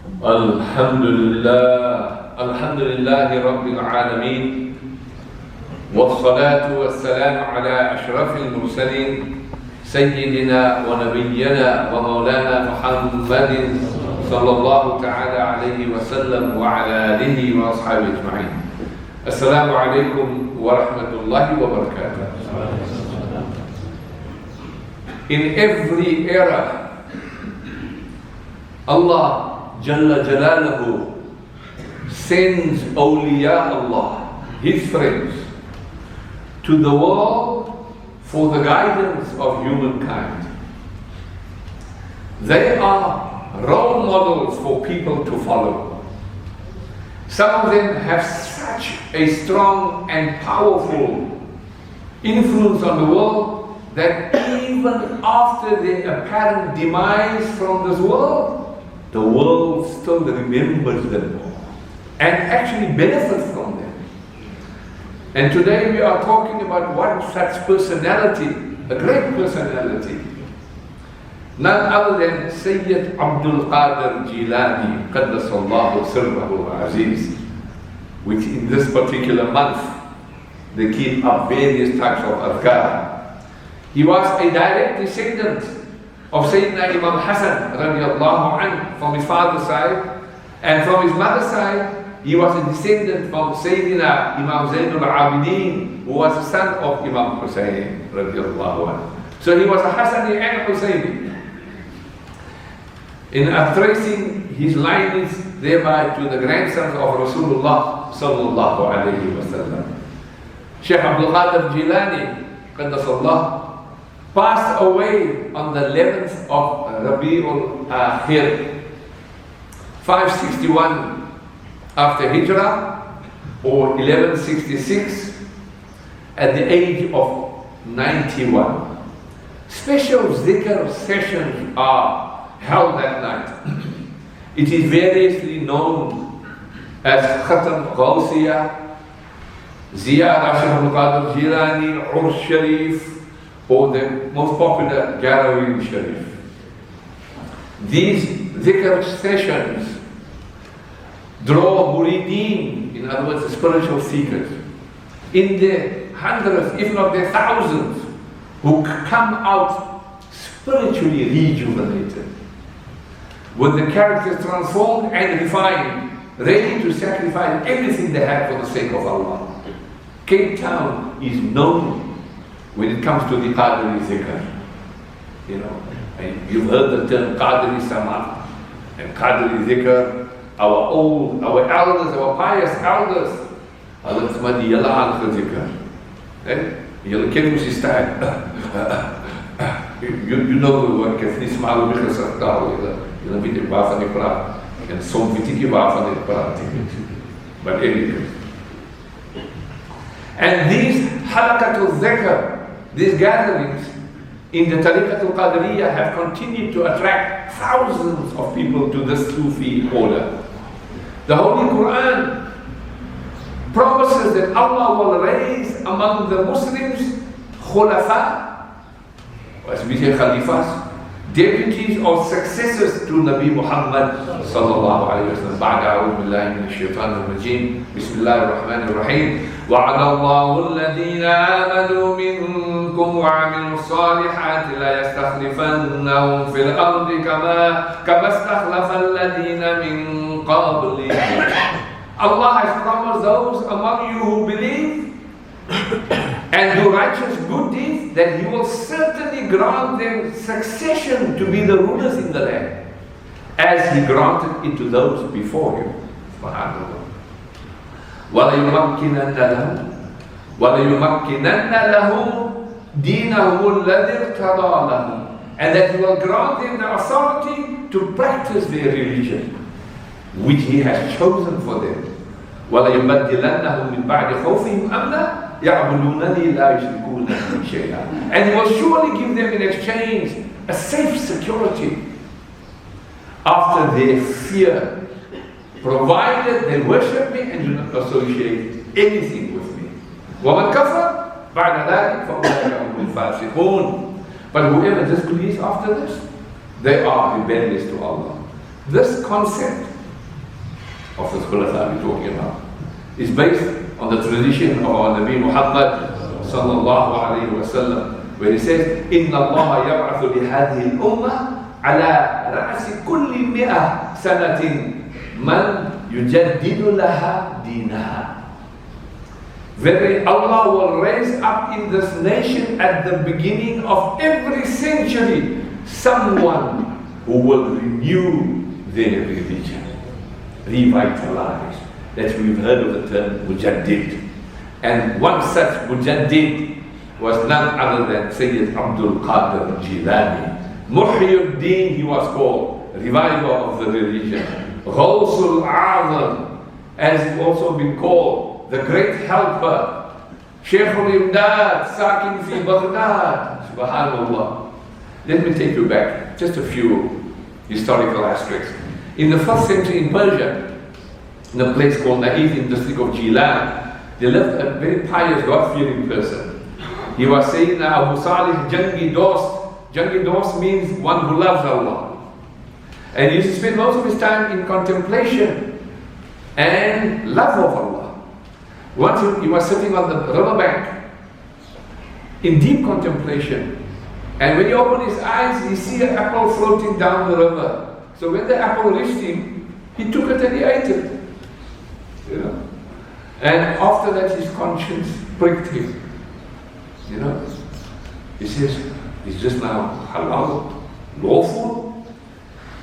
Alhamdulillahi Rabbil Alameen, wassalatu wassalamu ala ashrafil mursaleen, Sayyidina wa Nabiyyina wa Maulana Muhammadin sallallahu ta'ala alayhi wa sallam wa ala alihi wa ashabihi ajma'in. Assalamu alaikum wa rahmatullahi wa barakatuh. In every era, Allah Jalla Jalaluhu sends awliya Allah, His friends, to the world for the guidance of humankind. They are role models for people to follow. Some of them have such a strong and powerful influence on the world that even after their apparent demise from this world, the world still remembers them and actually benefits from them. And today we are talking about one such personality, a great personality, none other than Sayyid Abdul Qadir Jilani, Qaddasallahu Sirrahu Aziz, which in this particular month they keep up various types of adhkar. He was a direct descendant of Sayyidina Imam Hassen radiallahu anhu from his father's side, and from his mother's side he was a descendant from Sayyidina Imam Zainul Abidin, who was the son of Imam Hussein radiallahu anhu. So he was a Hassani and Husseini, in tracing his lineage thereby to the grandsons of Rasulullah sallallahu alayhi wa sallam. Shaykh Abdul Qadir Jilani Qaddasallah passed away on the 11th of Rabiul Akhir, 561 after Hijrah, or 1166, at the age of 91. Special zikr sessions are held that night. It is variously known as Khatam Ghawsiyah, Ziyarah Shaykh Abdul Qadir Jilani, Urs Sharif, or the most popular Jarawin Sharif. These dhikr sessions draw murideen, in other words, the spiritual seekers, in their hundreds, if not their thousands, who come out spiritually rejuvenated, with the characters transformed and refined, ready to sacrifice everything they have for the sake of Allah. Cape Town is known when it comes to the Qadri zikr. You know, and you've heard the term Qadri Samad and Qadri zikr. Our elders, our pious elders, hulle het die hele aangezikr. Julle ken hoe sy staan. You know the word, ek het nie smaal op die gezicht taal, julle weet nie waarvan ek praat, en soms weet ek nie waarvan ek praat. But anyway. And these halaqatul zikr, these gatherings in the Tariqatul Qadiriyah have continued to attract thousands of people to this Sufi order. The Holy Quran promises that Allah will raise among the Muslims khulafa, as we say khalifas, deputies or successors to Nabi Muhammad sallallahu alayhi wa sallam. Ba'da a'udhu billahi minash shaitanir rajim. Bismillahir rahmanir rahim. وعد الله الذين آمنوا منكم وعملوا الصالحات ليستخلفنهم في الأرض كما استخلف الذين من قبلهم. Allah has promised those among you who believe and do righteous good deeds that He will certainly grant them succession to be the rulers in the land, as He granted it to those before you. Subhanallah. وَلَيُمَكِّنَنَّ لَهُمْ دِينَهُمُ الَّذِي ارْتَضَى لَهُمْ, and that He will grant them the authority to practice their religion, which He has chosen for them. وَلَيُبَدِّلَنَّهُمْ مِنْ بَعْدِ خَوْفِهِمْ أَمْنًا يَعْبُدُونَنِي لَا يُشْرِكُونَ بِي شَيْئًا, and He will surely give them in exchange a safe security after their fear, provided they worship me and do not associate anything with me. وَمَنْ كَفَرَ بَعْدَ ذَلِكَ فَأُولَٰئِكَ هُمُ الْفَاسِقُونَ. But whoever disbelieves after this, they are rebellious to Allah. This concept of the Khulafa we're talking about. It's based on the tradition of our Nabi Muhammad sallallahu alayhi wa sallam, where he says, إِنَّ اللَّهَ يَبْعَثُ لِهَذِهِ الْأُمَّةِ عَلَى رَأْسِ كُلِّ مِئَةٍ سَنَةٍ مَنْ يُجَدِّدُ لَهَا دِينَهَا. Verily Allah will raise up in this nation at the beginning of every century someone who will renew their religion, revitalize. That we've heard of the term Mujaddid. And one such Mujaddid was none other than Sayyid Abdul Qadir Jilani. Muhyiddin he was called, reviver of the religion. Ghawsul A'zam, as also been called, the great helper. Shaykhul Imdad, Sakin fi Baghdad. Subhanallah. Let me take you back, just a few historical aspects. In the 1st century in Persia, in a place called Naif in the district of Jilan, there lived a very pious, God-fearing person. He was saying Abu Salih Jangi Dost. Jangi Dost means one who loves Allah. And he used to spend most of his time in contemplation and love of Allah. Once he was sitting on the riverbank in deep contemplation. And when he opened his eyes, he see an apple floating down the river. So when the apple reached him, he took it and he ate it. You know? And after that, his conscience pricked him. You know? He says, is this now halal, lawful?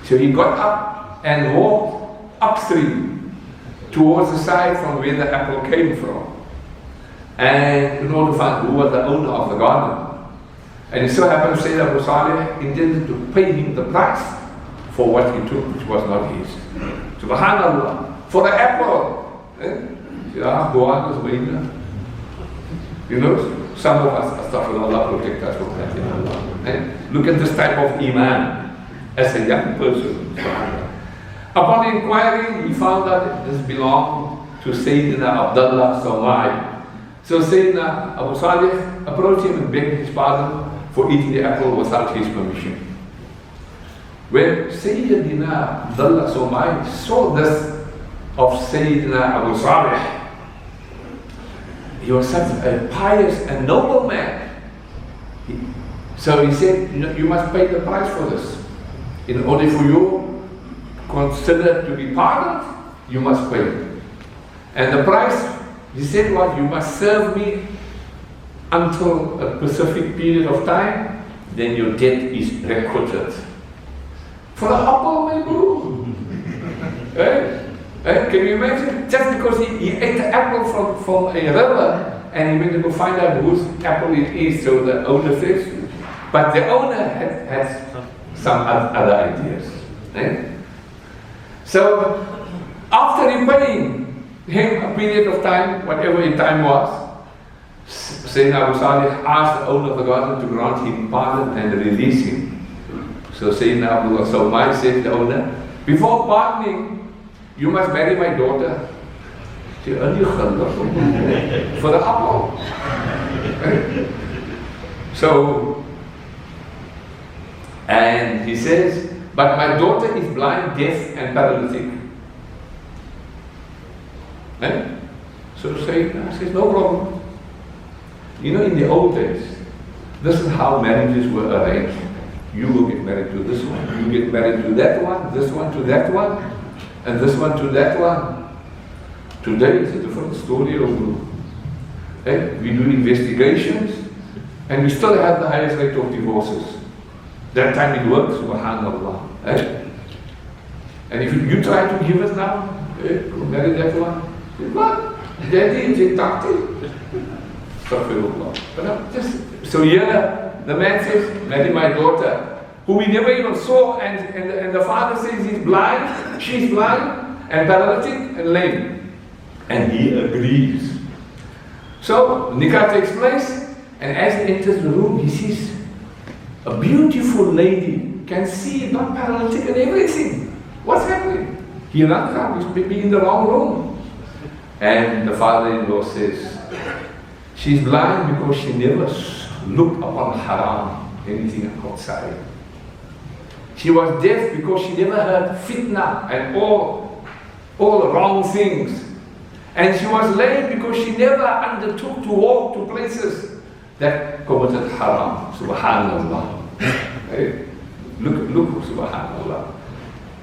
So he got up and walked upstream towards the side from where the apple came from. And in order to find who was the owner of the garden. And it so happened to say that Abu Salih intended to pay him the price for what he took, which was not his. Subhanallah. For the apple. Yeah, go on, you know, some of us, astaghfirullah, protect us from that in Allah. Look at this type of iman as a young person. Upon inquiry, he found that this belonged to Sayyidina Abdullah Somai. So Sayyidina Abu Salih approached him and begged his pardon for eating the apple without his permission. When Sayyidina Abdullah Somai saw this of Sayyidina Abu Salih, he was such a pious and noble man. So he said, you must pay the price for this. In order for you considered to be pardoned, you must pay. And the price, he said, was you must serve me until a specific period of time, then your debt is requited. For an apple, my bro. Can you imagine? Just because he ate the apple from a river and he went to go find out whose apple it is, so the owner says, but the owner has some other ideas. So, after repaying him a period of time, whatever the time was, Sayyidina Abu Salih asked the owner of the garden to grant him pardon and release him. So Sayyidina Abdullah Somai said to the owner, before pardoning, you must marry my daughter. For the apple. So, and he says, but my daughter is blind, deaf and paralytic. So Sayyidina says, no problem. You know, in the old days, this is how marriages were arranged. You will get married to this one, you get married to that one, this one to that one, and this one to that one. Today it's a different story. We do investigations, and we still have the highest rate of divorces. That time it works, subhanallah. And if you try to give us now, marry that one, what? Daddy, is it tacti? So here, the man says, marry my daughter, whom we never even saw, and the father says he's blind, she's blind, and paralytic, and lame. And he agrees. So, nikah takes place, and as he enters the room, he sees a beautiful lady, can see, not paralytic and everything. What's happening? He runs out, he's maybe in the wrong room. And the father-in-law says, she's blind because she never looked upon haram, anything outside. She was deaf because she never heard fitna and all all wrong things. And she was lame because she never undertook to walk to places that committed haram. Subhanallah. Look, subhanallah.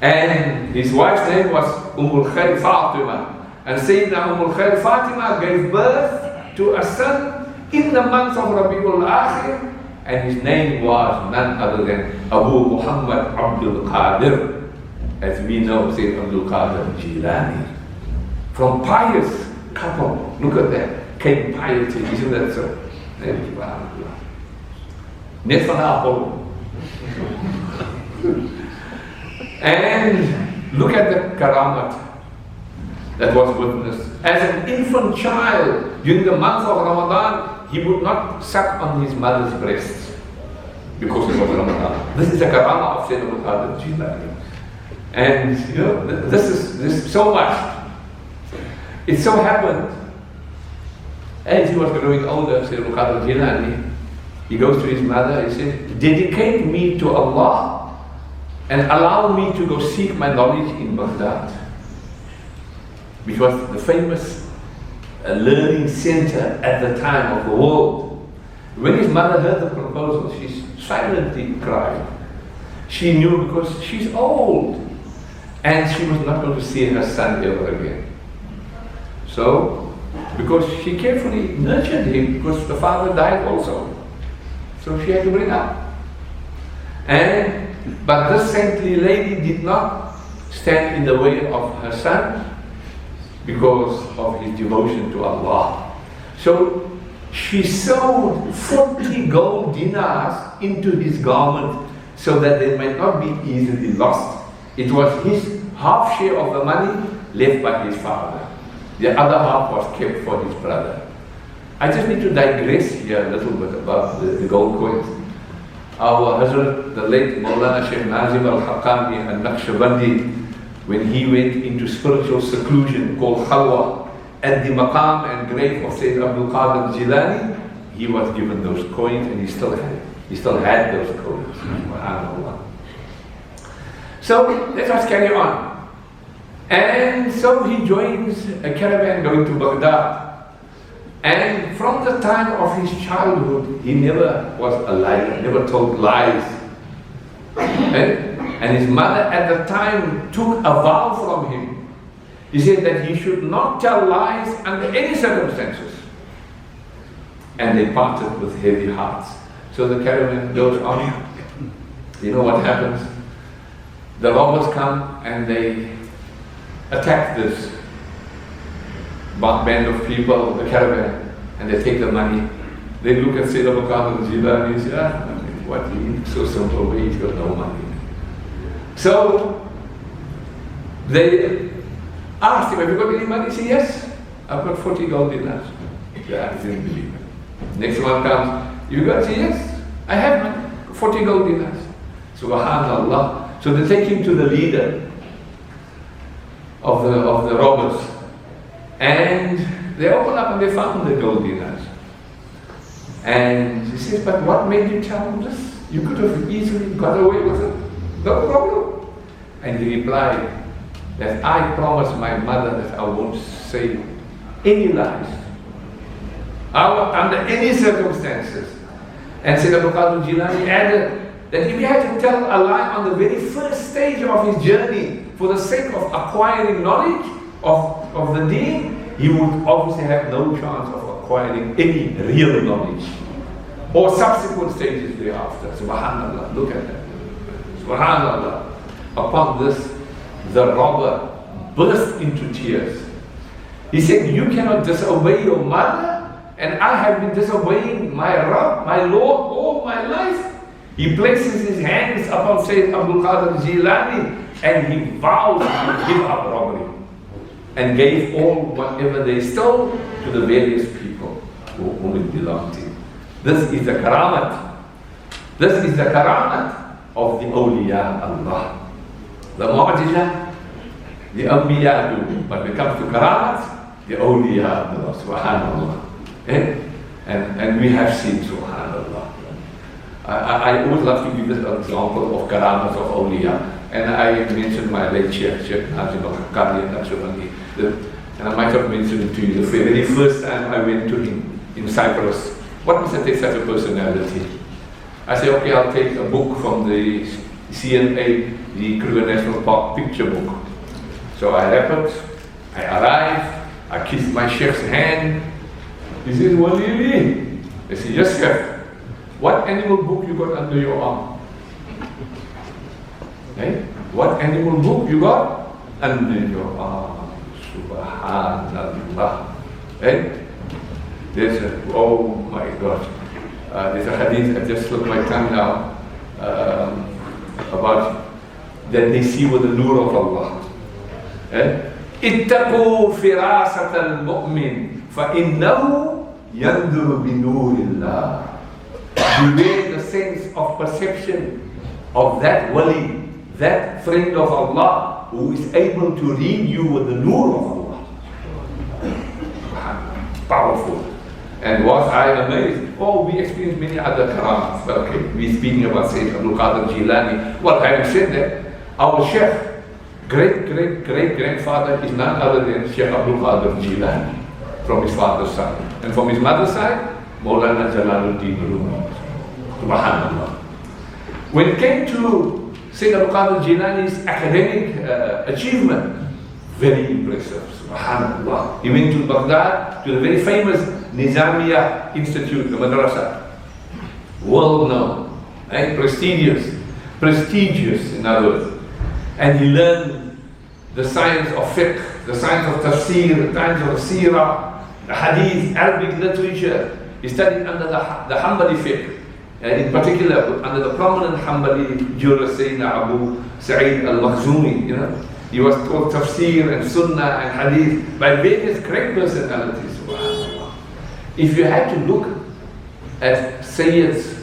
And his wife's name was Khair Fatima. And Sayyidina Khair Fatima gave birth to a son in the month of Rabiul Akhir, and his name was none other than Abu Muhammad Abdul Qadir, as we know, Saint Abdul Qadir Jilani. From pious couple, look at that, came piety, isn't that so? Net van Apel. And look at the karamat that was witnessed. As an infant child, during the month of Ramadan, he would not suck on his mother's breasts because it was Ramadan. This is the karamah of Saint Abdul Qadir Jilani. And you know, this is so much. It so happened, as he was growing older, Saint Abdul Qadir Jilani, he goes to his mother, he said, dedicate me to Allah and allow me to go seek my knowledge in Baghdad, which was the famous learning center at the time of the world. When his mother heard the proposal, she silently cried. She knew because she's old and she was not going to see her son ever again. So, because she carefully nurtured him, because the father died also. So she had to bring up. But this saintly lady did not stand in the way of her son because of his devotion to Allah. So she sewed 40 gold dinars into his garment so that they might not be easily lost. It was his half share of the money left by his father. The other half was kept for his brother. I just need to digress here a little bit about the gold coins. Our Hazrat, the late Maulana Sheikh Nazim al-Haqqani al-Naqshbandi, when he went into spiritual seclusion called Khalwa at the maqam and grave of Saint Abdul Qadir Jilani, he was given those coins and he still had those coins. SubhanAllah. So let us carry on. And so he joins a caravan going to Baghdad. And from the time of his childhood, he never was a liar, never told lies. And his mother at the time took a vow from him. He said that he should not tell lies under any circumstances. And they parted with heavy hearts. So the caravan goes on. You know what happens? The robbers come and they attack this band of people, the caravan, and they take the money. They look at Saint Abdul Qadir Jilani and say, what, he's so simple, he's got no money. So they asked him, have you got any money? He said, yes, I've got 40 gold dinars. Yeah, he didn't believe it. Next one comes, you got? Say, yes, I have money, 40 gold dinars. Subhanallah. So they take him to the leader of the robbers, and they open up and they found the gold dinars. And he says, but what made you tell them this? You could have easily got away with it. No problem. And he replied that I promised my mother that I won't say any lies under any circumstances. And Saint Abdul Qadir Jilani added that if he had to tell a lie on the very first stage of his journey for the sake of acquiring knowledge of the deen, he would obviously have no chance of acquiring any real knowledge or subsequent stages thereafter. Subhanallah, look at that. Subhanallah. Upon this, the robber burst into tears. He said, you cannot disobey your mother, and I have been disobeying my Rabb, my Lord, all my life. He places his hands upon Saint Abdul Qadir Jilani and he vows to give up robbery and gave all whatever they stole to the various people whom it belonged to. This is the karamat. This is the karamat of the awliya Allah. The mu'jizah, the anbiya do. But when it comes to karamat, the awliya Allah, subhanallah. And we have seen, subhanallah. I always love to give this example of karamas of awliya. And I mentioned my late Sheikh Nazim al-Qadi and Naqshbandi. And I might have mentioned to you the very first time I went to him in Cyprus. What must I take such a personality? I said, okay, I'll take a book from the CNA, the Kruger National Park picture book. So I wrap it, I arrive, I kiss my Sheikh's hand. He says, Walele. I said, yes, Sheikh. What animal book you got under your arm? Hey? What animal book you got under your arm? Subhanallah. Hey? There's a, oh my God. There's a hadith, I just slipped my tongue now, about that they see with the nur of Allah. اتقوا فراسة المؤمن فإنه ينظر بنور الله. Beware the sense of perception of that wali, that friend of Allah, who is able to read you with the nur of Allah. Powerful. And was I amazed? Oh, we experienced many other karamas. But okay, we're speaking about Saint of Jilan. Well, having said that, our Sheikh, great-great-great-grandfather is none other than Sheikh Abdul Qadir Jilani, from his father's side. And from his mother's side, Maulana Jalaluddin Rumi. Subhanallah. When it came to Saint Abdul Qadir Jilani's academic achievement, very impressive. Subhanallah. He went to Baghdad, to the very famous Nizamiya Institute, the madrasa. World known, prestigious in other words. And he learned the science of fiqh, the science of tafsir, the science of seerah, the hadith, Arabic literature. He studied under the Hanbali fiqh, and in particular under the prominent Hanbali jurist Sayyidina Abu Sa'id al-Makhzumi. He was taught tafsir and sunnah and hadith by various great personalities. If you had to look at Sayyid's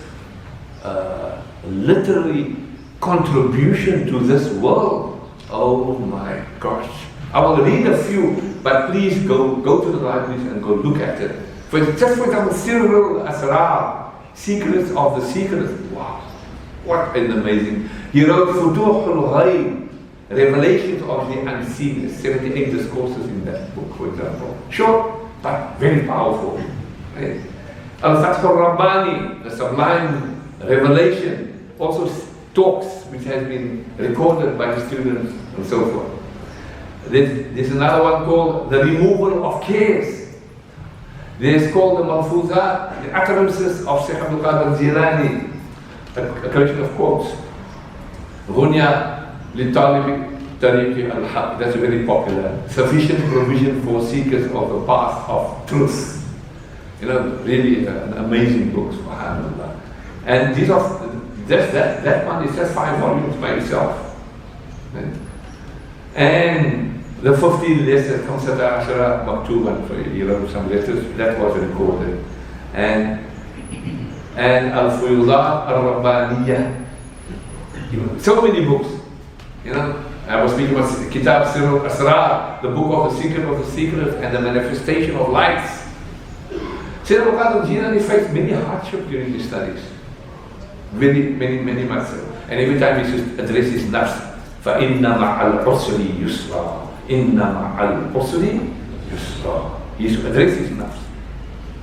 literary contribution to this world, oh my gosh. I will read a few, but please go to the libraries and go look at it. For example, Sirrul Asrar, Secrets of the Secrets. Wow, what an amazing. He wrote Futuhul Ghaib, Revelations of the Unseen. 78 discourses in that book, for example. Short, but very powerful. Right? Al-Fath al-Rabbani, the Sublime Revelation, also talks which has been recorded by the students and so forth. There's another one called The Removal of Cares. There's called the Malfuzat, the utterances of Shaykh Abdul Qadir Jilani, a collection of quotes. Ghunya li talibi tariqi al-haq, that's very popular. Sufficient provision for seekers of the path of truth. Really an amazing book, subhanAllah. And these are, that one is just 5 volumes by itself. And the 50 letters, Khamsata Ashara Maktuban, for some letters, that was recorded. And Al-Fuyudat Al-Rabbaniyah. So many books. I was speaking about Kitab Sirrul Asrar, the book of the secret and the manifestation of lights. Sayyid Abdul Qadir Jilani faced many hardships during his studies. Many much so. And every time he should address his nafs, فَإِنَّ مَعَ الْعُسْرِ يُسْرًا إِنَّ مَعَ الْعُسْرِ يُسْرًا. He should address his nafs.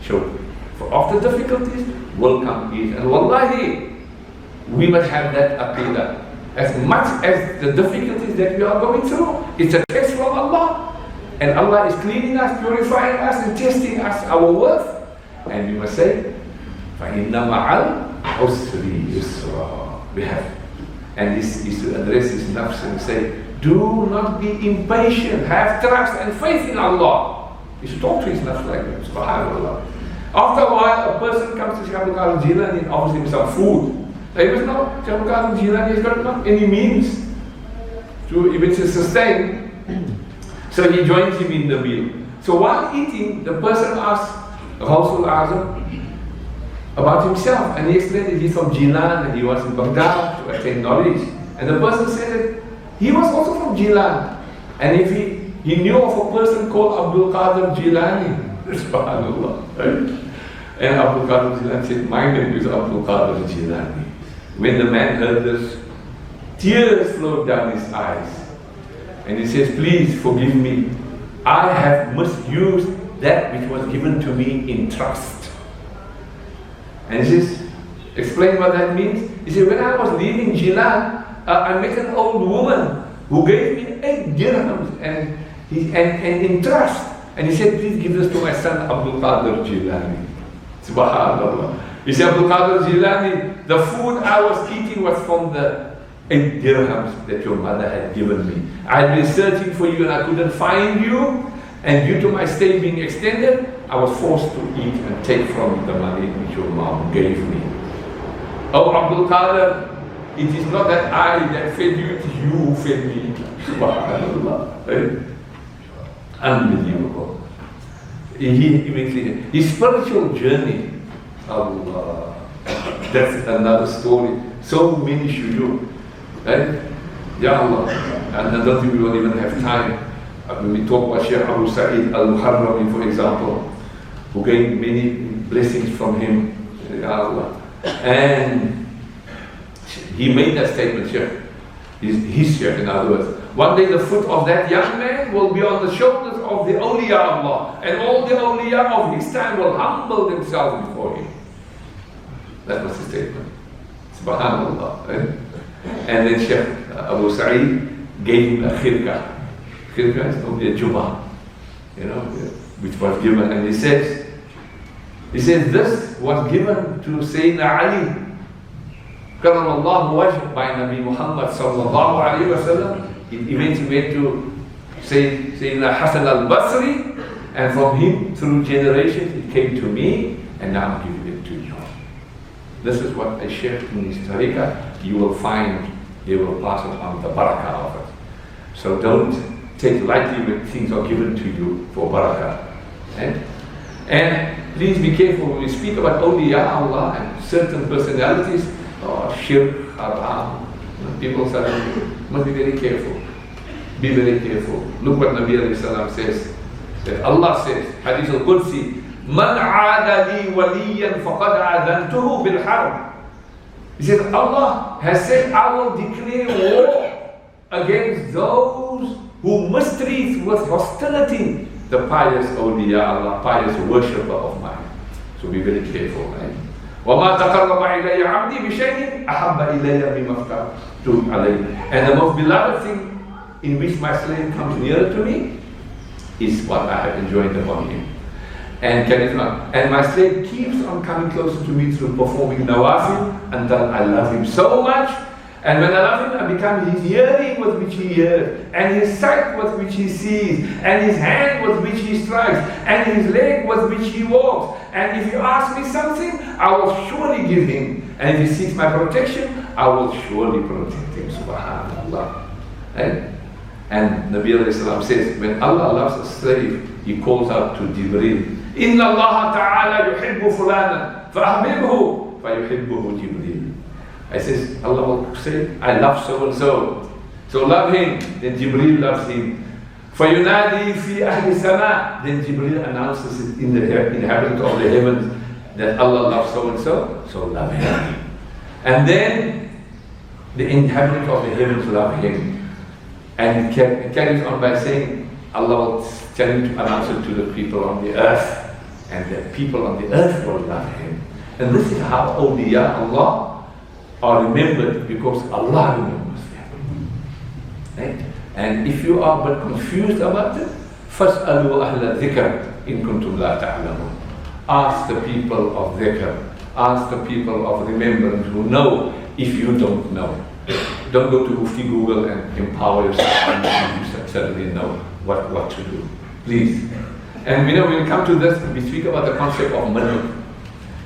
So, for after difficulties will come ease. And wallahi, we must have that aqidah. As much as the difficulties that we are going through, it's a test from Allah. And Allah is cleaning us, purifying us, and testing us, our worth. And we must say, فَإِنَّ مَعَ الْعُسْرِ يُسْرًا. We have. And this is to address his nafs and say, do not be impatient, have trust and faith in Allah. He should talk to his nafs like that, subhanAllah. After a while, a person comes to Shaykh Abdul Qadir Jilani and offers him some food. He must know, Shaykh Abdul Qadir Jilani has got not any means to even sustain. So he joins him in the meal. So while eating, the person asks Ghawsul Azam about himself, and he explained that he's from Jilan and he was in Baghdad to attain knowledge. And the person said that he was also from Jilan, and if he knew of a person called Abdul Qadir Jilani, subhanAllah, right? And Abdul Qadir Jilani said, my name is Abdul Qadir Jilani. When the man heard this, Tears flowed down his eyes. And he says, please forgive me. I have misused that which was given to me in trust. And he says, explain what that means. He said, when I was leaving Jilan, I met an old woman who gave me 8 dirhams and in trust. And he said, please give this to my son Abdul Qadir Jilani. Subhanallah. He said, Abdul Qadir Jilani, the food I was eating was from the 8 dirhams that your mother had given me. I had been searching for you and I couldn't find you. And due to my stay being extended, I was forced to eat and take from the money which your mom gave me. Oh, Abdul Qadir, it is not that I that fed you, it is you who fed me. Subhanallah. Unbelievable. His spiritual journey, Allah, that's another story. So many shujood. Right? Ya Allah. And I don't think we will even have time. When we talk about Sheikh Abu Sa'id al-Muharrami, for example, who gained many blessings from him, Ya Allah. And he made that statement, Sheikh. His Sheikh, in other words. One day the foot of that young man will be on the shoulders of the awliya of Allah, and all the awliya of his time will humble themselves before him. That was the statement. Subhanallah. Right? And then Sheikh Abu Sa'id gave him a khirka. Khirka is only a Jumuah, which was given. And he says, this was given to Sayyidina Ali, Karamallahu wajh, by Nabi Muhammad sallallahu alayhi wa sallam. It eventually went to Sayyidina Hassen al-Basri, and from him through generations it came to me, and now I'm giving it to you. This is what a sheikh in his tariqah, you will find, they will pass it on the barakah of it. So don't take lightly when things are given to you for barakah. And please be careful when we speak about awliya Allah and certain personalities, shirk, haram. People must be very careful. Be very careful. Look what Nabi alayhi salam says. That Allah says, Hadith al-Qudsi, Man aada li waliyan faqad adantuhu bil harb. He says, Allah has said, I will declare war against those who mistreat with hostility the pious awliya Allah, pious worshipper of mine. So be very careful. Right? وَمَا تَقَرَّبَ إِلَيَّ عَبْدِي بِشَيْءٍ أَحَبَّ إِلَيَّ مِمَّا افْتَرَضْتُ عَلَيْهِ. And the most beloved thing in which my slave comes nearer to me is what I have enjoined upon him. And my slave keeps on coming closer to me through performing nawafil until I love him so much. And when I love him, I become his hearing with which he hears, and his sight with which he sees, and his hand with which he strikes, and his leg with which he walks. And if you ask me something, I will surely give him. And if he seeks my protection, I will surely protect him. Subhanallah. And Nabi alayhi salam says, when Allah loves a slave, He calls out to Jibreel, Inna Allah ta'ala yuhibbu fulana, fa'ahbibhu, fa'yuhibbuhu Jibreel. I says, Allah will say, I love so and so. So love him, then Jibreel loves him. فَيُنَادِي فِي أَهْلِ السَّمَاءِ. Then Jibreel announces it in the inhabitant of the heavens that Allah loves so and so, so love him. And then the inhabitant of the heavens love him. And it carries on by saying, Allah will tell him to announce it to the people on the earth, and the people on the earth will love him. And this is how awliya Allah are remembered, because Allah remembers them. Right? And if you are but confused about it, فَاسْأَلُوا أَهْلَ الذِّكْرِ إِن كُنْتُمْ لَا تَعْلَمُونَ. Ask the people of dhikr, ask the people of remembrance who know if you don't know. Don't go to Mufti Google and empower yourself, and you certainly know what to do. Please. And when we come to this, we speak about the concept of madad.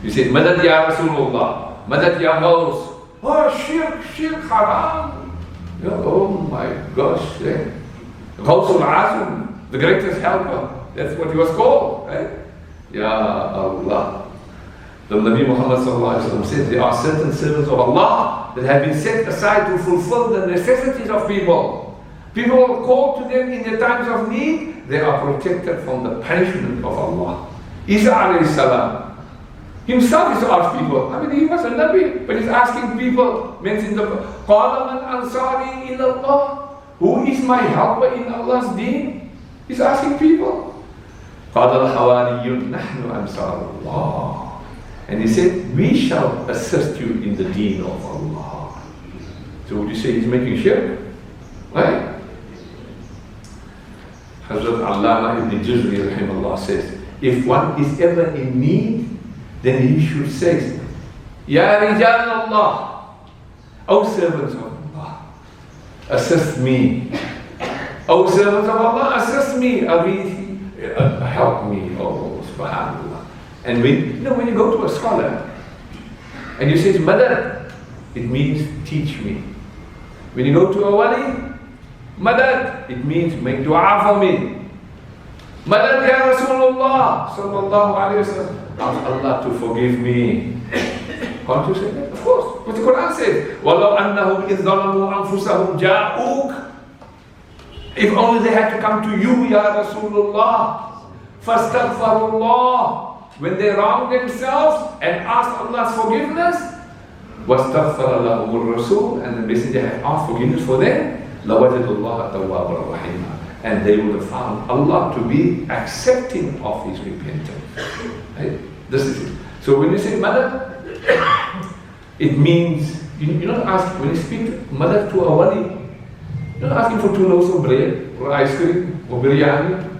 You say, madad ya Rasulullah, madad ya Ghaus. Oh, shirk, haram. Oh my gosh. Ghawsul Azim, the greatest helper. That's what he was called, right? Ya Allah. The Nabi Muhammad said, there are certain servants of Allah that have been set aside to fulfill the necessities of people. People will call to them in the times of need. They are protected from the punishment of Allah. Isa alayhi salam, himself is to ask people. I mean, he was a Nabi, but he's asking people. Mentioned the قَالَ مَنْ أَنصَارِي إِلَى اللَّهِ, who is my helper in Allah's deen? He's asking people. قَالَ الْحَوَارِيُّونَ نَحْنُ أَنصَارُ اللَّهِ, and he said, we shall assist you in the deen of Allah. So would you say he's making shirk? Right? Hazrat Allama ibn Juzri rahimahullah says, if one is ever in need, then he should say, Ya Rijal Allah, O servants of Allah, assist me. O servants of Allah, assist me. Help me. Oh, subhanallah. And when you go to a scholar and you say madad, it means teach me. When you go to a wali, madad, it means make dua for me. Madad ya Rasulullah sallallahu alayhi wa sallam, ask Allah to forgive me. Can't you say that? Of course. But the Quran says, وَلَوْ أَنَّهُمْ إِذْ ظَلَمُوا أَنفُسَهُمْ جَاءُوكَ, if only they had to come to you, Ya Rasulullah, فَاسْتَغْفَرُوا, when they wronged themselves and asked Allah's forgiveness, وَاسْتَغْفَرَ لَهُمُ الرَّسُولُ, and the messenger had asked forgiveness for them, لَوَجَدُ اللَّهَ تَوَّابًا رَحِيمًا, and they would have found Allah to be accepting of his repentance. Right? This is it. So when you say madad, it means, you don't ask, when you speak madad to a wali, you're not asking for 2 loaves of bread, or ice cream, or biryani.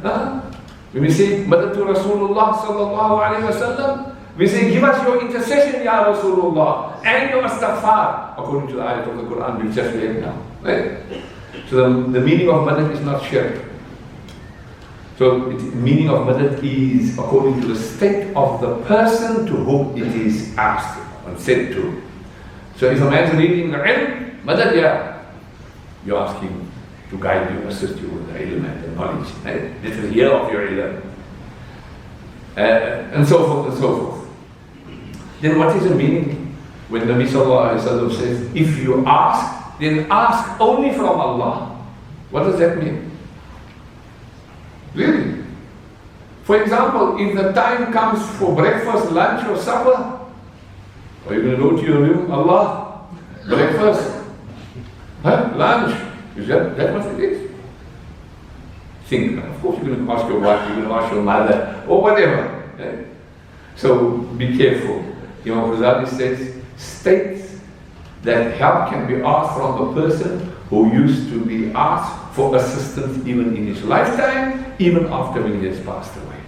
When we say madad to Rasulullah sallallahu alayhi wa sallam, we say, give us your intercession, Ya Rasulullah, and your astaghfar, according to the ayat of the Quran we've just read now. Right? So the meaning of madad is not shirk. So the meaning of madad is according to the state of the person to whom it is asked and said to. So if a man's reading the ilm, madad, yeah, you're asking to guide you, assist you with the ilm and the knowledge. Right? Let us hear of your ilm. And so forth and so forth. Then what is the meaning when Nabi Sallallahu Alaihi Wasallam says, if you ask, then ask only from Allah? What does that mean? Really? For example, if the time comes for breakfast, lunch or supper, are you going to go to your room, Allah, breakfast, lunch, is that what it is? Think, of course you're going to ask your wife, you're going to ask your mother, or whatever. Right? So be careful. Imam Ghazali says, states that help can be asked from a person who used to be asked for assistance even in his lifetime, even after he has passed away.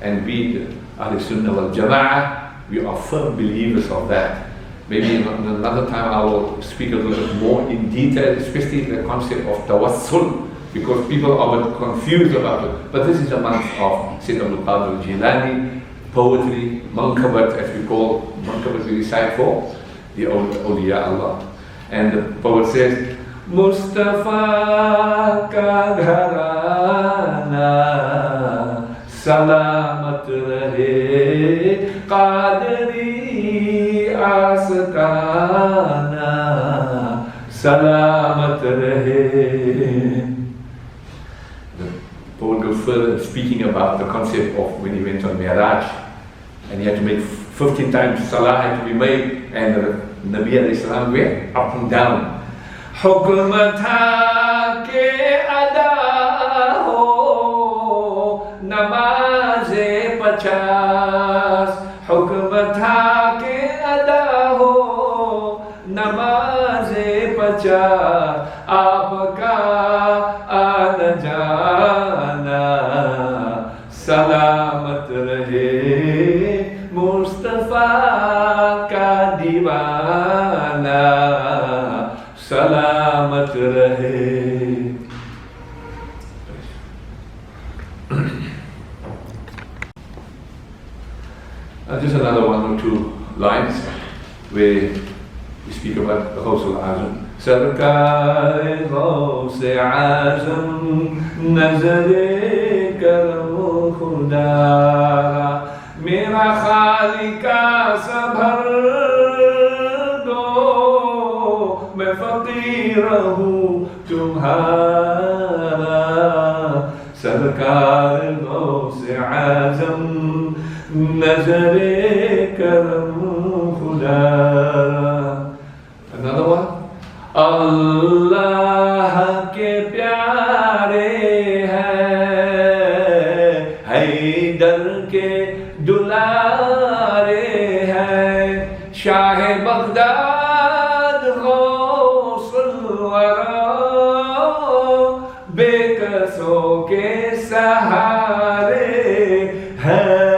And we, Ahl Sunnah wal Jama'ah, we are firm believers of that. Maybe another time I will speak a little bit more in detail, especially the concept of tawassul, because people are a bit confused about it. But this is a month of Saint of Jilan, poetry, mankabat, as we call mankabat, we recite for the awliya Allah. And the poet says, Mustafa ka gharana salamat rahe, Qadri astana salamat rahe. The poet goes further, speaking about the concept of when he went on Mi'raj, and he had to make 15 times salah had to be made, and the Nabi alayhi salam went up and down. Hukm tha ke ada ho namaze 50, hukm tha ke ada ho namaze 50, aapka aana jana salamat rahe, Mustafa ka diwana salamat rahe. Just another 1 or 2 lines where we speak about the Ghawsul Azam. Sarkar Ghawse Azam nazare karam khuda, मेरा खालिका सभर दो, मैं फकीर हूँ तुम्हारा, सरकार गौसे आज़म नज़रे Shah Baghdad गौसुल वरा, बेकसों के सहारे हैं.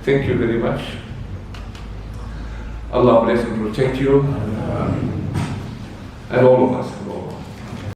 Thank you very much. Allah bless and protect you and all of us.